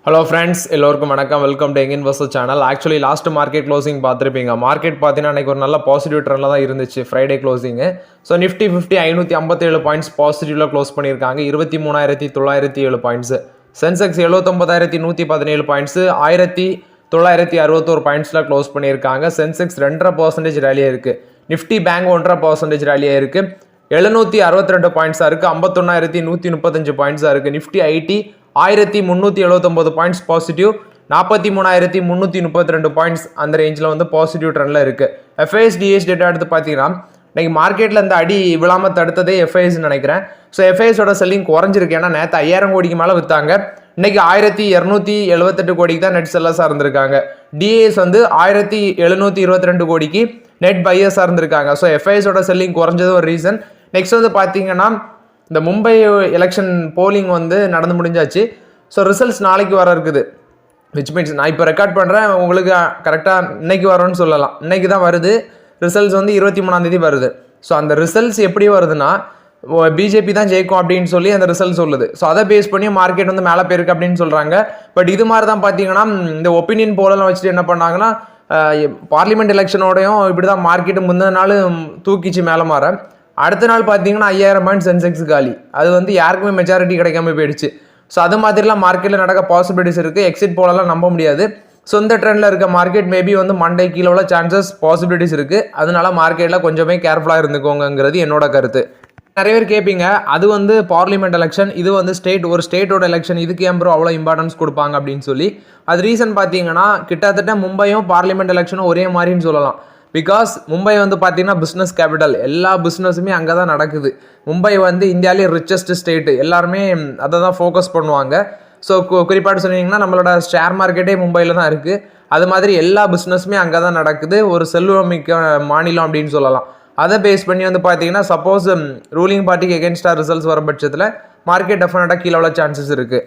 Hello friends, எல்லோருக்கும் வணக்கம். Welcome to young investor channel. Actually last market closing பார்த்துருப்பீங்க. Market பார்த்தீங்கன்னா அன்றைக்கி ஒரு நல்ல பாசிட்டிவ் ட்ரெண்டில் தான் இருந்துச்சு Friday closing. So Nifty 557 points பாசிட்டிவில் க்ளோஸ் பண்ணியிருக்காங்க. 23,907 பாயிண்ட்ஸு. சென்செக்ஸ் 79,117 பாயிண்ட்ஸு 1,961 பாயிண்ட்ஸில் க்ளோஸ் பண்ணியிருக்காங்க. சென்செக்ஸ் 2.5% ரேலியாக இருக்குது. நிஃப்டி பேங்க் 1.5% ரேலியாக இருக்குது. 762 பாயிண்ட்ஸாக இருக்குது. 51,135 பாயிண்ட்ஸாக இருக்குது. Nifty IT 1,379 points positive. 43,332 points அந்த ரேஞ்சில் வந்து பாசிட்டிவ் ட்ரெண்டில் இருக்குது. எஃப்ஐஎஸ் டிஎஸ் டேட்டா எடுத்து பார்த்தீங்கன்னா இன்னைக்கு மார்க்கெட்டில் இந்த அடி விழாமல் தடுத்ததே எஃப்ஐஎஸ் நினைக்கிறேன். ஸோ எஃப்ஐஎஸோட செல்லிங் குறைஞ்சிருக்கு. ஏன்னா நேற்று 5,000 கோடிக்கு மேலே விற்றாங்க. இன்னைக்கு 1,278 கோடிக்கு தான் நெட் செல்லர்ஸாக இருந்திருக்காங்க. டிஏஎஸ் வந்து 1,722 கோடிக்கு நெட் பையர்ஸாக இருந்திருக்காங்க. ஸோ எஃப்ஐஎஸோட செல்லிங் குறைஞ்சது ஒரு ரீசன். நெக்ஸ்ட் வந்து பார்த்தீங்கன்னா இந்த மும்பை எலெக்ஷன் போலிங் வந்து நடந்து முடிஞ்சாச்சு. ஸோ ரிசல்ட்ஸ் நாளைக்கு வர இருக்குது. விச் மீன்ஸ் நான் இப்போ ரெக்கார்ட் பண்ணுறேன், உங்களுக்கு கரெக்டாக இன்னைக்கு வரும்னு சொல்லலாம். இன்னைக்கு தான் வருது ரிசல்ட்ஸ் வந்து 23ஆம் வருது. ஸோ அந்த ரிசல்ட்ஸ் எப்படி வருதுன்னா பிஜேபி தான் ஜெயிக்கும் அப்படின்னு சொல்லி அந்த ரிசல்ட் சொல்லுது. ஸோ அதை பேஸ் பண்ணி மார்க்கெட் வந்து மேலே போயிருக்கு அப்படின்னு சொல்கிறாங்க. பட் இது மாதிரி தான் பார்த்தீங்கன்னா இந்த ஒப்பீனியன் போலெல்லாம் வச்சுட்டு என்ன பண்ணாங்கன்னா பார்லிமெண்ட் எலெக்ஷனோடையும் இப்படி தான் மார்க்கெட்டு முந்தின நாள் தூக்கிச்சு மேலே மாற. அடுத்த நாள் பார்த்தீங்கன்னா 5,000 பாயிண்ட் சென்செக்ஸ் காலி. அது வந்து யாருக்குமே மெஜாரிட்டி கிடைக்காம போயிடுச்சு. ஸோ அது மாதிரிலாம் மார்க்கெட்டில் நடக்க பாசிபிலிட்டிஸ் இருக்குது. எக்ஸிட் போலலாம் நம்ப முடியாது. ஸோ இந்த ட்ரெண்டில் இருக்க மார்க்கெட் மேபி வந்து மண்டே கீழே உள்ள சான்சஸ் பாசிபிலிட்டிஸ் இருக்குது. அதனால மார்க்கெட்டில் கொஞ்சமே கேர்ஃபுல்லாக இருந்துக்கோங்கிறது என்னோட கருத்து. நிறைய பேர் கேட்பீங்க, அது வந்து பார்லிமெண்ட் எலெக்ஷன், இது வந்து ஒரு ஸ்டேட்டோட எலெக்ஷன், இதுக்கு ஏன் ப்ரோ அவ்வளோ இம்பார்ட்டன்ஸ் கொடுப்பாங்க அப்படின்னு சொல்லி. அது ரீசன் பார்த்தீங்கன்னா கிட்டத்தட்ட மும்பையும் பார்லிமெண்ட் எலெக்ஷனும் ஒரே மாதிரின்னு சொல்லலாம். பிகாஸ் மும்பை வந்து பார்த்தீங்கன்னா பிஸ்னஸ் கேபிட்டல், எல்லா பிஸ்னஸுமே அங்கே தான் நடக்குது. மும்பை வந்து இந்தியாவிலே ரிச்சஸ்ட் ஸ்டேட்டு, எல்லாருமே அதை தான் ஃபோக்கஸ் பண்ணுவாங்க. ஸோ குறிப்பாக சொன்னீங்கன்னா நம்மளோட ஷேர் மார்க்கெட்டே மும்பையில் தான் இருக்குது. அது மாதிரி எல்லா பிஸ்னஸுமே அங்கே தான் நடக்குது. ஒரு செல்வமிக்க மாநிலம் அப்படின்னு சொல்லலாம். அதை பேஸ் பண்ணி வந்து பார்த்தீங்கன்னா சப்போஸ் ரூலிங் பார்ட்டிக்கு எகென்ஸ்டாக ரிசல்ட்ஸ் வர பட்சத்தில் மார்க்கெட் டெஃபினட்டாக கீழே உள்ள சான்சஸ் இருக்குது.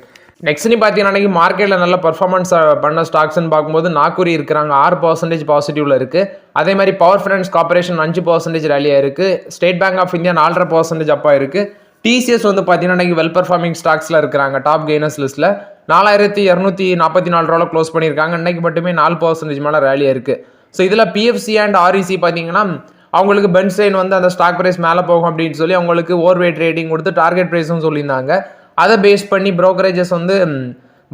நெக்ஸ்ட் நீ பார்த்தீங்கன்னா மார்க்கெட்டில் நல்ல பர்ஃபார்மன்ஸ் பண்ண ஸ்டாக்ஸ்ன்னு பார்க்கும்போது நாக்கூரி இருக்கிறாங்க, 6% பாசிட்டிவ்ல இருக்குது. அதே மாதிரி பவர் ஃபைனான்ஸ் கார்பரேஷன் 5% ரேலியாக இருக்குது. ஸ்டேட் பேங்க் ஆஃப் இந்தியா 4.5% அப்பா இருக்குது. டிசிஎஸ் வந்து பார்த்தீங்கன்னா வெல் பர்ஃபார்மிங் ஸ்டாக்ஸில் இருக்கிறாங்க. டாப் கெய்னர்ஸ் லிஸ்ட்டில் 4,244 ரூபாவில் க்ளோஸ் பண்ணியிருக்காங்க. இன்னைக்கு மட்டுமே 4% மேலே ரேலியாக இருக்குது. ஸோ இதில் பிஎஃப்சி அண்ட் ஆர்இசி பார்த்தீங்கன்னா அவங்களுக்கு பென்ஸ்டைன் வந்து அந்த ஸ்டாக் ப்ரைஸ் மேலே போகும் அப்படின்னு சொல்லி அவங்களுக்கு ஓவர்வேட் ரேட்டிங் கொடுத்து டார்கெட் ப்ரைஸும் சொல்லியிருந்தாங்க. அதை பேஸ் பண்ணி ப்ரோக்கரேஜஸ் வந்து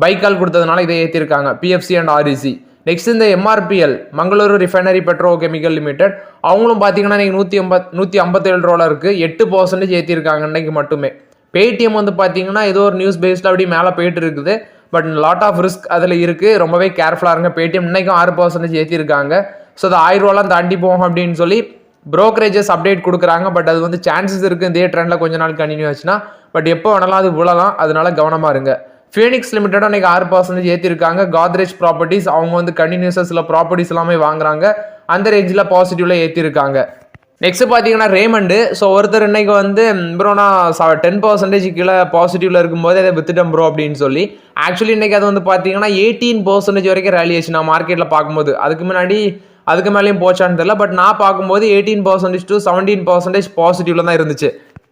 பைக்கால் கொடுத்ததுனால இதை ஏற்றிருக்காங்க பிஎஃப்சி அண்ட் ஆர்இசி. நெக்ஸ்ட் இந்த MRPL Mangaluru refinery Pedro chemical limited, அவங்களும் பார்த்தீங்கன்னா இன்னைக்கு 157 ரூபாவில் இருக்குது. 8% ஏற்றிருக்காங்க இன்னைக்கு மட்டுமே. பேடிஎம் வந்து பார்த்தீங்கன்னா ஏதோ ஒரு நியூஸ் பேஸ்டில் அப்படி மேலே போயிட்டு இருக்குது. பட் லாட் ஆஃப் ரிஸ்க் அதில் இருக்குது. ரொம்பவே கேர்ஃபுல்லாக இருங்க. பேடிஎம் இன்னைக்கும் 6% ஏற்றிருக்காங்க. ஸோ அது 1,000 ரூபாலாம் தாண்டி போகும் அப்படின்னு சொல்லி ப்ரோக்கரேஜஸ் அப்டேட் கொடுக்குறாங்க. பட் அது வந்து சான்சஸ் இருக்குது இதே ட்ரெண்டில் கொஞ்ச நாள் கண்டினியூ ஆச்சுன்னா. பட் எப்போ வேணாலும் அது விழலாம். அதனால கவனமாக இருங்க. ஃபீனிக்ஸ் லிமிட்டடும் இன்னைக்கு 6% ஏற்றிருக்காங்க. காத்ரேஜ் ப்ராப்பர்ட்டிஸ் அவங்க வந்து கண்டினியூஸாக சில ப்ராப்பர்ட்டிஸ் எல்லாமே வாங்குறாங்க. அந்த ரேஞ்சில் பாசிட்டிவ்ல ஏற்றிருக்காங்க. நெக்ஸ்ட் பார்த்தீங்கன்னா ரேமண்டு. ஸோ ஒருத்தர் இன்னைக்கு வந்து ப்ரோனா 10% கீழே பாசிட்டிவ்ல இருக்கும்போது அதை வித்துட்டேன் ப்ரோ அப்படின்னு சொல்லி. ஆக்சுவலி இன்னைக்கு அது வந்து பார்த்தீங்கன்னா 18% வரைக்கும் ரேலி ஆச்சு நான் மார்க்கெட்டில் பார்க்கும்போது. அதுக்கு மேலேயும் போச்சான்னு தெரியல. பட் நான் பார்க்கும்போது 18% to 17% பாசிட்டிவ்ல தான் இருந்துச்சு.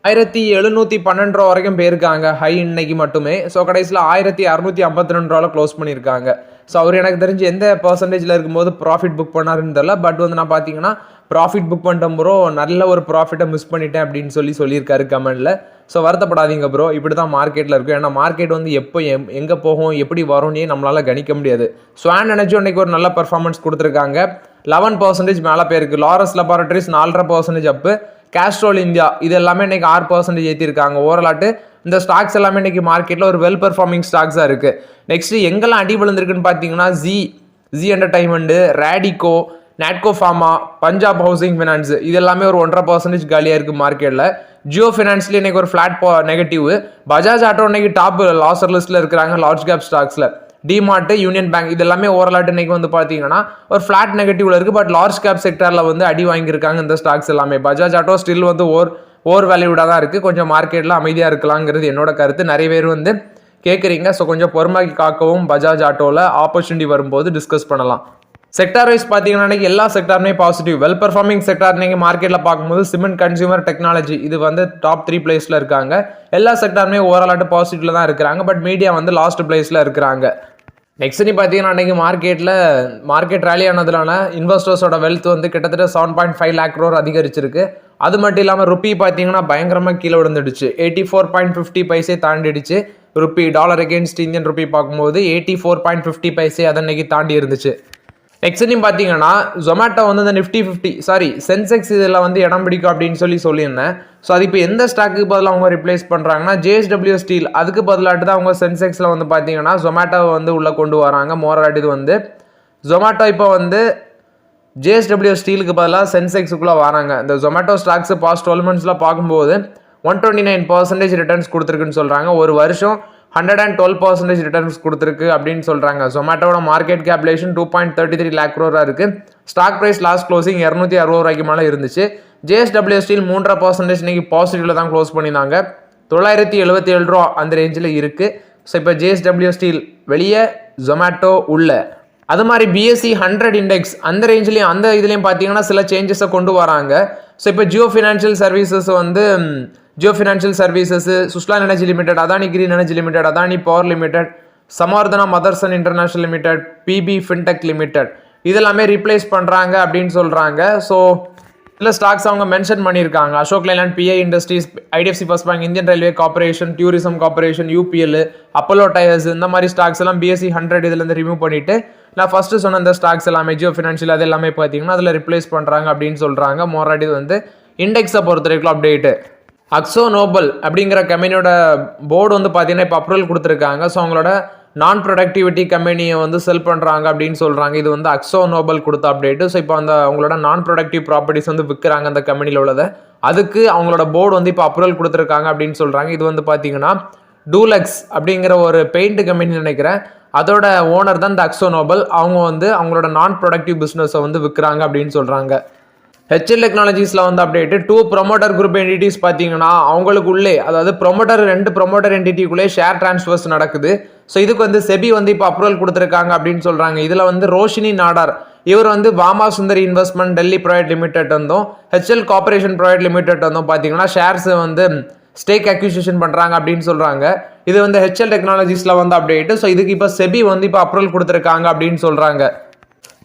1,712 ரூபா வரைக்கும் போயிருக்காங்க ஹை இன்னைக்கு மட்டுமே. ஸோ கடைசியில் 1,652 ரூபாவில் க்ளோஸ் பண்ணியிருக்காங்க. ஸோ அவர் எனக்கு தெரிஞ்சு எந்த பர்சன்டேஜில் இருக்கும்போது ப்ராஃபிட் புக் பண்ணாருன்னு தெரியல. பட் வந்து நான் பார்த்தீங்கன்னா ப்ராஃபிட் புக் பண்ணிட்டேன் ப்ரோ, நல்ல ஒரு ப்ராஃபிட்டை மிஸ் பண்ணிட்டேன் அப்படின்னு சொல்லியிருக்காரு கமெண்டில். ஸோ வருத்தப்படாதீங்க ப்ரோ, இப்படி தான் மார்க்கெட்டில் இருக்கும். ஏன்னா மார்க்கெட் வந்து எப்போ எங்கே போகும் எப்படி வரும்னே நம்மளால் கணிக்க முடியாது. ஸ்வான் எனர்ஜி இன்னைக்கு ஒரு நல்ல பர்ஃபார்மன்ஸ் கொடுத்துருக்காங்க. 11% மேலே போயிருக்கு. லாரஸ் லெபார்டரிஸ் 4.5% அப்பு. கேஸ்ட்ரோல் இந்தியா இது எல்லாமே இன்னைக்கு 6% ஏற்றிருக்காங்க. ஓவராலாட்டு இந்த ஸ்டாக்ஸ் எல்லாமே இன்னைக்கு மார்க்கெட்டில் ஒரு வெல் பெர்ஃபார்மிங் ஸ்டாக்ஸாக இருக்குது. நெக்ஸ்ட் எங்கெல்லாம் அடி விழுந்திருக்குன்னு பார்த்தீங்கன்னா G entertainment, Radico, Natco pharma, Punjab housing finance இது எல்லாமே ஒரு 1.5% காலியாக இருக்குது மார்க்கெட்டில். ஜியோ ஃபினான்ஸ்லேயே இன்னைக்கு ஒரு ஃப்ளாட் நெகட்டிவ். பஜாஜ் ஆட்டோ இன்னைக்கு டாப் லாசர் லிஸ்ட்டில் இருக்கிறாங்க லார்ஜ் கேப் ஸ்டாக்ஸில். டிமார்ட், யூனியன் பேங்க் இது எல்லாமே ஓவராலாட்டு இன்னைக்கு வந்து பார்த்தீங்கன்னா ஒரு ஃபிளாட் நெகட்டிவ்ல இருக்குது. பட் லார்ஜ் கேப் செக்டரில் வந்து அடி வாங்கியிருக்காங்க இந்த ஸ்டாக்ஸ் எல்லாமே. பஜாஜ் ஆட்டோ ஸ்டில் வந்து ஓவர் வேல்யூடாக தான் இருக்குது. கொஞ்சம் மார்க்கெட்டில் அமைதியாக இருக்கலாங்கிறது என்னோட கருத்து. நிறைய பேர் வந்து கேட்குறீங்க. ஸோ கொஞ்சம் பொறுமைக்கு காக்கவும் பஜாஜ் ஆட்டோவில் ஆப்பர்ச்சுனிட்டி வரும்போது டிஸ்கஸ் பண்ணலாம். செக்டார் வைஸ் பார்த்தீங்கன்னா எல்லா செக்டாருமே பாசிட்டிவ். வெல் பெர்ஃபார்மிங் செக்டார் நீங்கள் மார்க்கெட்டில் பார்க்கும்போது சிமெண்ட், கன்சியூமர், டெக்னாலஜி இது வந்து டாப் 3 பிளேஸில் இருக்காங்க. எல்லா செக்டாருமே ஓவராலாட்டு பாசிட்டிவ்ல தான் இருக்கிறாங்க. பட் மீடியா வந்து லாஸ்ட் பிளேஸில் இருக்கிறாங்க. நெக்ஸ்ட் நீ பார்த்தீங்கன்னா அன்றைக்கி மார்க்கெட் ரேலி ஆனதுனால இன்வெஸ்டர்ஸோட வெல்த் வந்து கிட்டத்தட்ட 7.5 lakh crore அதிகரிச்சிருக்கு. அது மட்டும் இல்லாமல் ருப்பி பார்த்தீங்கன்னா பயங்கரமாக கீழே விழுந்துடுச்சு. 84.50 பைசே தாண்டிடுச்சு. Rupee dollar against Indian rupee பார்க்கும்போது 84.50 பைசே அதை அன்னைக்கு தாண்டி இருந்துச்சு. நெக்ஸ்ட் பார்த்தீங்கன்னா ஜொமேட்டோ வந்து இந்த நிஃப்டி 50 சென்செக்ஸ் இதில் வந்து இடம் பிடிக்கும் அப்படின்னு சொல்லியிருந்தேன். ஸோ அது இப்போ எந்த ஸ்டாக்கு பதிலாக அவங்க ரிப்ளேஸ் பண்ணுறாங்கன்னா JSW ஸ்டீல். அதுக்கு பதிலாட்டு தான் அவங்க சென்செக்ஸில் வந்து பார்த்தீங்கன்னா ஜொமேட்டோவை வந்து உள்ளே கொண்டு வராங்க. மோராட் இது வந்து ஜொமேட்டோ இப்போ வந்து JSW ஸ்டீலுக்கு பதிலாக சென்செக்ஸுக்குள்ளே வராங்க. இந்த ஜொமேட்டோ ஸ்டாக்ஸ் பாஸ்ட் 12 months பார்க்கும்போது 129% ரிட்டர்ன்ஸ் கொடுத்துருக்குன்னு சொல்கிறாங்க. ஒரு வருஷம் 112% ரிட்டர்ன்ஸ் கொடுத்துருக்கு அப்படின்னு சொல்கிறாங்க. ஜொமேட்டோட மார்க்கெட் கேப்லேஷன் 2.33 lakh crore இருக்குது. ஸ்டாக் ப்ரைஸ் லாஸ்ட் க்ளோசிங் 260 ரூபாய்க்கு மேலே இருந்துச்சு. JSW ஸ்டீல் 3.5% இன்னைக்கு பாசிட்டிவில் தான் க்ளோஸ் பண்ணியிருந்தாங்க. 977 ரூபா அந்த ரேஞ்சில் இருக்குது. ஸோ இப்போ JSW ஸ்டீல் வெளியே, ஜொமேட்டோ உள்ள. அது மாதிரி BSE 100 இண்டெக்ஸ் அந்த ரேஞ்சிலையும் அந்த இதுலேயும் பார்த்தீங்கன்னா சில சேஞ்சஸை கொண்டு வராங்க. ஸோ இப்போ Jio financial services, Suzlon energy limited, Adani green energy limited, Adani power limited, Samvardhana Motherson international limited, PB fintech limited இதெல்லாமே ரீப்ளேஸ் பண்ணுறாங்க அப்படின்னு சொல்கிறாங்க. ஸோ சில ஸ்டாக்ஸ் அவங்க மென்ஷன் பண்ணியிருக்காங்க. Ashok Leyland, PI industries, IDFC first bank, Indian railway corporation, tourism corporation, UPL, Apollo tyres இந்த மாதிரி stocks எல்லாம் BSE 100 இதுலேருந்து ரிமூவ் பண்ணிட்டு நான் ஃபஸ்ட்டு சொன்ன இந்த ஸ்டாக்ஸ் எல்லாமே ஜியோ ஃபினான்ஷியல் அது எல்லாமே பார்த்தீங்கன்னா அதில் ரிப்ளேஸ் பண்ணுறாங்க அப்படின்னு சொல்கிறாங்க. மோராட் இது வந்து இண்டெக்ஸை பொறுத்த வரைக்கும் அப்டேட்டு. அக்ஸோ நோபல் அப்படிங்கிற கம்பெனியோட போர்டு வந்து பார்த்தீங்கன்னா இப்போ அப்ரூவல் கொடுத்துருக்காங்க. ஸோ அவங்களோட நான் ப்ரொடக்டிவிட்டி கம்பெனியை வந்து செல் பண்ணுறாங்க அப்படின்னு சொல்கிறாங்க. இது வந்து அக்ஸோ நோபல் கொடுத்த அப்டேட்டு. ஸோ இப்போ அந்த அவங்களோட நான் ப்ரொடக்டிவ் ப்ராப்பர்ட்டிஸ் வந்து விற்கிறாங்க அந்த கம்பெனியில் உள்ளதை. அதுக்கு அவங்களோட போர்டு வந்து இப்போ அப்ரூவல் கொடுத்துருக்காங்க அப்படின்னு சொல்கிறாங்க. இது வந்து பார்த்தீங்கன்னா டூலக்ஸ் அப்படிங்கிற ஒரு பெயிண்ட் கம்பெனி நினைக்கிறேன். அதோட ஓனர் தான் இந்த அக்ஸோ நோபல். அவங்க வந்து அவங்களோட நான் ப்ரொடக்டிவ் பிஸ்னஸை வந்து விற்கிறாங்க அப்படின்னு சொல்கிறாங்க. HL டெக்னாலஜிஸில் வந்து அப்டேட்டு 2 ப்ரொமோட்டர் குரூப் என்டிட்டிஸ் பார்த்தீங்கன்னா அவங்களுக்குள்ளே, அதாவது ரெண்டு ப்ரொமோட்டர் என்டிட்டிக்குள்ளே ஷேர் டிரான்ஸ்ஃபர்ஸ் நடக்குது. ஸோ இதுக்கு வந்து செபி வந்து இப்போ அப்ரூவல் கொடுத்துருக்காங்க அப்படின்னு சொல்கிறாங்க. இதில் வந்து ரோஷினி நாடார் இவர் வந்து வாமா சுந்தரி இன்வெஸ்ட்மெண்ட் டெல்லி ப்ரைவேட் லிமிடெட் வந்தும் HL கார்பரேஷன் ப்ரைவேட் லிமிடெட் வந்தும் பார்த்தீங்கன்னா ஷேர்ஸ் வந்து ஸ்டேக் அக்யூசிஷன் பண்ணுறாங்க அப்படின்னு சொல்கிறாங்க. இது வந்து HL டெக்னாலஜிஸில் வந்து அப்டேட்டு. ஸோ இதுக்கு இப்போ செபி வந்து இப்போ அப்ரூவல் கொடுத்துருக்காங்க அப்படின்னு சொல்கிறாங்க.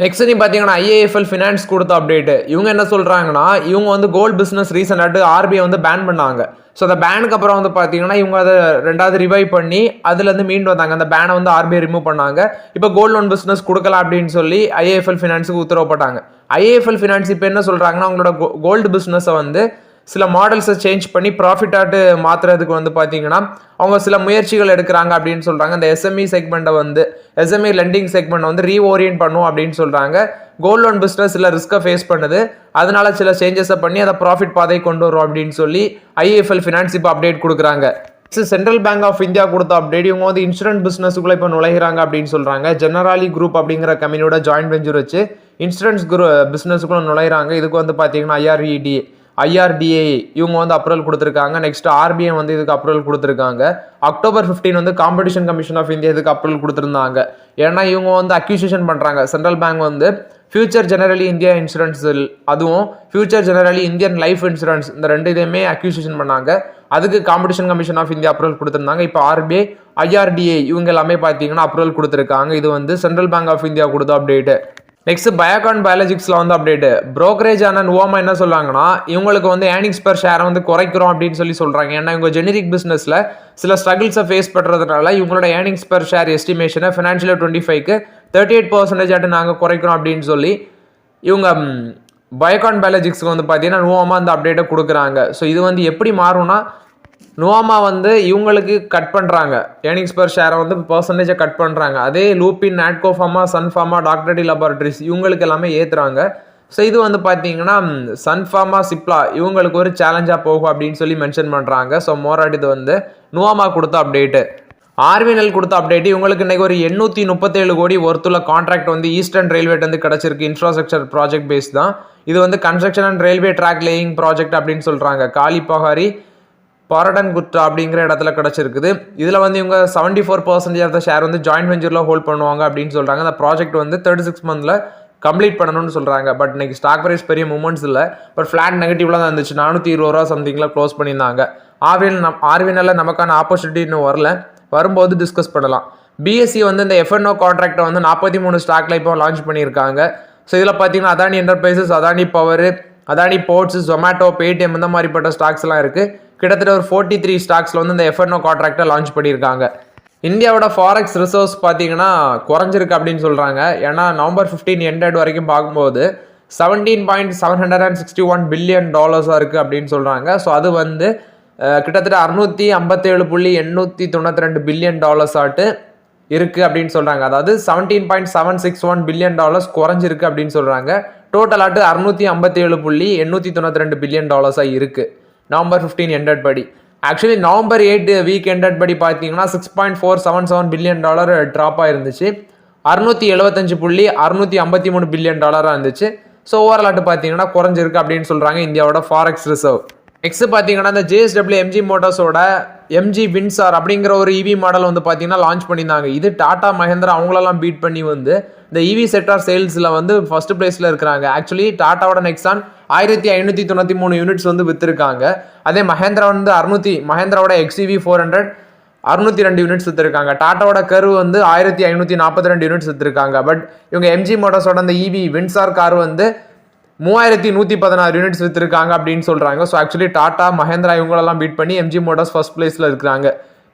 நெக்ஸ்ட் நீ பார்த்தீங்கன்னா IIFL ஃபினான்ஸ் கொடுத்த அப்டேட்டு. இவங்க என்ன சொல்கிறாங்கன்னா இவங்க வந்து கோல்டு பிஸ்னஸ் ரீசெண்டாட்டு RBI வந்து பேன் பண்ணாங்க. ஸோ அந்த பேனுக்கு அப்புறம் வந்து பார்த்தீங்கன்னா இவங்க அதை ரெண்டாவது ரிவைவ் பண்ணி அதுலேருந்து மீண்டு வந்தாங்க. அந்த பேனை வந்து RBI ரிமூவ் பண்ணாங்க. இப்போ கோல்டு லோன் பிஸ்னஸ் கொடுக்கலாம் அப்படின்னு சொல்லி IIFL ஃபினான்ஸுக்கு உத்தரவு போட்டாங்க. IIFL ஃபினான்ஸ் இப்போ என்ன சொல்கிறாங்கன்னா அவங்களோட கோல்டு பிஸ்னஸை வந்து சில மாடல்ஸை சேஞ்ச் பண்ணி ப்ராஃபிட்டாட்டு மாற்றுறதுக்கு வந்து பார்த்தீங்கன்னா அவங்க சில முயற்சிகள் எடுக்கிறாங்க அப்படின்னு சொல்கிறாங்க. அந்த SME லெண்டிங் செக்மெண்ட் வந்து ரீஓரியன்ட் பண்ணும் அப்படின்னு சொல்கிறாங்க. கோல்ட் லோன் பிஸ்னஸ் சில ரிஸ்க்கை ஃபேஸ் பண்ணுது, அதனால சில சேஞ்சஸை பண்ணி அதை ப்ராஃபிட் பாதை கொண்டு வரும் அப்படின்னு சொல்லி IIFL ஃபினான்ஸ் இப்போ அப்டேட் கொடுக்குறாங்க. சென்ட்ரல் பேங்க் ஆஃப் இந்தியா கொடுத்த அப்டேட். இவங்க வந்து இன்சூரன்ஸ் பிஸ்னஸுக்குள்ளே இப்போ நுழைகிறாங்க அப்படின்னு சொல்கிறாங்க. ஜெனராலி குரூப் அப்படிங்கிற கம்பெனியோட ஜாயின்ட் வெஞ்சர் வச்சு இன்சூரன்ஸ் பிஸ்னஸுக்குள்ளே நுழைகிறாங்க. இதுக்கு வந்து பார்த்தீங்கன்னா IRDA இவங்க வந்து அப்ரூவல் கொடுத்துருக்காங்க. நெக்ஸ்ட் RBI வந்து இதுக்கு அப்ரூவல் கொடுத்துருக்காங்க. October 15 வந்து காம்படிஷன் கமிஷன் ஆஃப் இந்தியா இதுக்கு அப்ரூவல் கொடுத்துருந்தாங்க. ஏன்னா இவங்க வந்து அக்யூசியேஷன் பண்ணுறாங்க. சென்ட்ரல் பேங்க் வந்து ஃபியூச்சர் ஜெனரலி இந்தியா இன்சூரன்ஸ், அதுவும் Future Generali Indian Life Insurance இந்த ரெண்டு இதையுமே அக்யூசியேஷன் பண்ணாங்க. அதுக்கு Competition Commission of India approval கொடுத்துருந்தாங்க. இப்போ RBI, IRDA இவங்க எல்லாமே பார்த்தீங்கன்னா அப்ரூவல் கொடுத்துருக்காங்க. இது வந்து சென்ட்ரல் பேங்க் ஆஃப் இந்தியா கொடுத்த அப்டேட்டு. நெக்ஸ்ட் பயோகான் பயாலஜிக்ஸில் வந்து அப்டேட்டு. ப்ரோக்கரேஜ் ஆன நுவாமா என்ன சொல்கிறாங்கன்னா இவங்களுக்கு வந்து ஏர்னிங்ஸ் பர் ஷேரை வந்து குறைக்கிறோம் அப்படின்னு சொல்கிறாங்க. ஏன்னா இவங்க ஜெனரிக் பிஸ்னஸில் சில ஸ்ட்ரகிள்ஸை ஃபேஸ் பண்ணுறதுனால இவங்களோட ஏர்னிங்ஸ் பர் ஷேர் எஸ்டிமேஷனை ஃபினான்ஷியல் 25க்கு 38% ஆட்டு நாங்கள் குறைக்கிறோம் அப்படின்னு சொல்லி இவங்க பயோகான் பயாலஜிக்ஸுக்கு வந்து பார்த்தீங்கன்னா நுவாமா அந்த அப்டேட்டை கொடுக்குறாங்க. ஸோ இது வந்து எப்படி மாறும்னா நுவாமா வந்து இவங்களுக்கு கட் பண்ணுறாங்க, ஏர்னிங்ஸ் பர் ஷேரை வந்து பர்சன்டேஜை கட் பண்ணுறாங்க. அதே Lupin, Natco pharma, Sun Pharma, doctor D laboratories இவங்களுக்கு எல்லாமே ஏற்றுறாங்க. ஸோ இது வந்து பார்த்தீங்கன்னா சன் ஃபார்மா, சிப்லா இவங்களுக்கு ஒரு சேலஞ்சாக போகும் அப்படின்னு சொல்லி மென்ஷன் பண்ணுறாங்க. ஸோ மோராட் இது வந்து நுவாமா கொடுத்த அப்டேட்டு. RVNL கொடுத்த அப்டேட். இவங்களுக்கு இன்னைக்கு ஒரு 837 கோடி ஒர்த்துள்ள கான்ட்ராக்ட் வந்து ஈஸ்டர்ன் ரயில்வேட் வந்து கிடச்சிருக்கு. இன்ஃப்ராஸ்ட்ரக்சர் ப்ராஜெக்ட் பேஸ் தான் இது வந்து construction and railway track laying project அப்படின்னு சொல்கிறாங்க. காலிபஹாரி பாரடன் குட்ரா அப்படிங்கிற இடத்துல கிடச்சிருக்குது. இதில் வந்து இவங்க 74% ஆஃப் த ஷேர் வந்து ஜாயின்ட் வெஞ்சரில் ஹோல்ட் பண்ணுவாங்க அப்படின்னு சொல்கிறாங்க. அந்த ப்ராஜெக்ட் வந்து 36 months கம்ப்ளீட் பண்ணணும்னு சொல்கிறாங்க. பட் இன்னைக்கு ஸ்டாக் ப்ரைஸ் பெரிய மூமெண்ட்ஸ் இல்லை, பட் ஃப்ளாட் நெகட்டிவ்ல தான் இருந்துச்சு. 420 ரூபா சம்திங்கில் க்ளோஸ் பண்ணியிருந்தாங்க. RVNL நமக்கான ஆப்பர்ச்சுனிட்டி இன்னும் வரல, வரும்போது டிஸ்கஸ் பண்ணலாம். பிஎஸ்சி வந்து இந்த எஃப்என்ஓ கான்ட்ராக்டை வந்து 43 ஸ்டாக்ல இப்போ லான்ச் பண்ணியிருக்காங்க. ஸோ இதில் பார்த்தீங்கன்னா Adani Enterprises, Adani Power, Adani Ports, Zomato, Paytm இந்த மாதிரிப்பட்ட ஸ்டாக்ஸ்லாம் இருக்குது. கிட்டத்தட்ட ஒரு 43 ஸ்டாக்ஸில் வந்து இந்த எஃப்என்ஓ கான்ட்ராக்டை லான்ச் பண்ணியிருக்காங்க. இந்தியாவோட ஃபாரெக்ஸ் ரிசர்வ்ஸ் பார்த்தீங்கன்னா குறைஞ்சிருக்கு அப்படின்னு சொல்கிறாங்க. ஏன்னா நவம்பர் 15 எண்டட் வரைக்கும் பார்க்கும்போது $17.761 பில்லியன் இருக்குது அப்படின்னு சொல்கிறாங்க. ஸோ அது வந்து கிட்டத்தட்ட 657.892 பில்லியன் ஆட்டு இருக்குது அப்படின்னு சொல்கிறாங்க. அதாவது $17.761 பில்லியன் குறைஞ்சிருக்கு அப்படின்னு சொல்கிறாங்க. டோட்டலாட்டு 657.892 பில்லியன் இருக்குது நவம்பர் 15 எண்டட் படி. ஆக்சுவலி நவம்பர் 8 வீக் எண்டட் படி பார்த்தீங்கன்னா $6.477 பில்லியன் ட்ராப் ஆயிருந்துச்சு. 675.653 பில்லியன் இருந்துச்சு. ஸோ ஓவராலாட்டு பார்த்தீங்கன்னா குறைஞ்சிருக்கு அப்படின்னு சொல்கிறாங்க இந்தியாவோட ஃபாரெக்ஸ் ரிசர்வ். நெக்ஸ்ட் பார்த்தீங்கன்னா இந்த JSW MG மோட்டார்ஸோட MG வின்சார் அப்படிங்கிற ஒரு EV மாடல் வந்து பார்த்தீங்கன்னா லான்ச் பண்ணியிருந்தாங்க. இது டாடா மஹேந்திரா அவங்களெல்லாம் பீட் பண்ணி வந்து இந்த EV செக்டார் சேல்ஸில் வந்து ஃபர்ஸ்ட் பிளேஸில் இருக்கிறாங்க. ஆக்சுவலி டாட்டாவோட நெக்ஸான் 1593 யூனிட்ஸ் வந்து விற்றுருக்காங்க. அதே மஹேந்திரா வந்து மஹேந்திராவோட XEV 400 602 யூனிட்ஸ் விற்றுருக்காங்க. டாட்டாவோட கர்வ் வந்து 1542 யூனிட்ஸ் விற்றுருக்காங்க. பட் இவங்க MG மோட்டார்ஸோட அந்த EV வின்சார் கார் வந்து 3116 யூனிட்ஸ் விற்றுருக்காங்க அப்படின்னு சொல்கிறாங்க. ஸோ ஆக்சுவலி டாடா மஹேந்திரா இவங்களெல்லாம் பீட் பண்ணி MG மோட்டார்ஸ் ஃபர்ஸ்ட் பிளேஸில் இருக்கிறாங்க.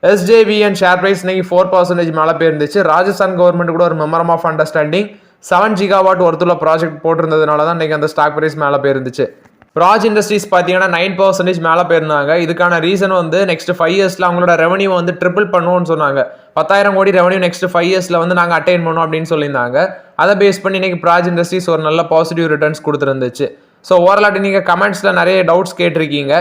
SJVN ஷேர் ப்ரைஸ் இன்னைக்கு 4% மேலே போயிருந்துச்சு. ராஜஸ்தான் கவர்மெண்ட் கூட ஒரு மெமரம் ஆஃப் அண்டர்ஸ்டாண்டிங் 7 GW ஒருத்துள்ள ப்ராஜெக்ட் போட்டிருந்ததுனால தான் இன்னைக்கு அந்த ஸ்டாக் ப்ரைஸ் மேலே போயிருந்துச்சு. ராஜ் இண்டஸ்ட்ரீஸ் பார்த்தீங்கன்னா 9% மேலே போயிருந்தாங்க. இதுக்கான ரீசன் வந்து நெக்ஸ்ட் 5 இயர்ஸில் அவங்களோட ரெவன்யூ வந்து ட்ரிபிள் பண்ணுவோம்னு சொன்னாங்க. 10,000 கோடி ரெவன்யூ நெக்ஸ்ட் 5 இயர்ஸில் வந்து நாங்கள் அட்டைன் பண்ணோம் அப்படின்னு சொல்லியிருந்தாங்க. அதை பேஸ் பண்ணி இன்னைக்கு ராஜ் இண்டஸ்ட்ரீஸ் ஒரு நல்ல பாசிட்டிவ் ரிட்டர்ன்ஸ் கொடுத்துருந்துச்சு. ஸோ ஓவராலாட்டி நீங்கள் கமெண்ட்ஸில் நிறைய டவுட்ஸ் கேட்டிருக்கீங்க.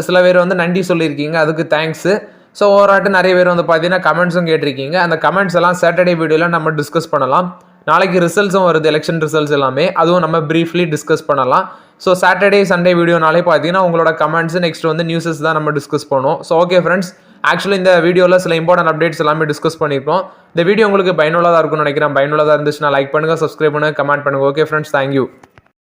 சில பேர் வந்து நன்றி சொல்லியிருக்கீங்க, அதுக்கு தேங்க்ஸு. ஸோ ஓவராட்டு நிறைய பேர் வந்து பார்த்தீங்கன்னா கமெண்ட்ஸும் கேட்டிருக்கீங்க. அந்த கமெண்ட்ஸ் எல்லாம் சாட்டர்டே வீடியோவில் நம்ம டிஸ்கஸ் பண்ணலாம். நாளைக்கு ரிசல்ட்ஸும் வருது, எலெக்ஷன் ரிசல்ட்ஸ் எல்லாமே, அதுவும் நம்ம ப்ரீஃப்லி டிஸ்கஸ் பண்ணலாம். ஸோ சாட்டர்டே சண்டே வீடியோனாலே பார்த்தீங்கன்னா உங்களோட கமெண்ட்ஸ் நெக்ஸ்ட் வந்து நியூஸஸ் தான் நம்ம டிஸ்கஸ் பண்ணுவோம். ஸோ ஓகே ஃப்ரெண்ட்ஸ், ஆக்சுவலி இந்த வீடியோவில் சில இம்பார்ட்டன்ட் அப்டேட்ஸ் எல்லாமே டிஸ்கஸ் பண்ணியிருக்கோம். இந்த வீடியோ உங்களுக்கு பயனுள்ளதாக இருக்கும்னு நினைக்கிறேன். பயனுள்ளதாக இருந்துச்சுன்னா லைக் பண்ணுங்கள், சப்ஸ்கிரைப் பண்ணுங்கள், கமெண்ட் பண்ணுங்கள். Okay friends, thank you.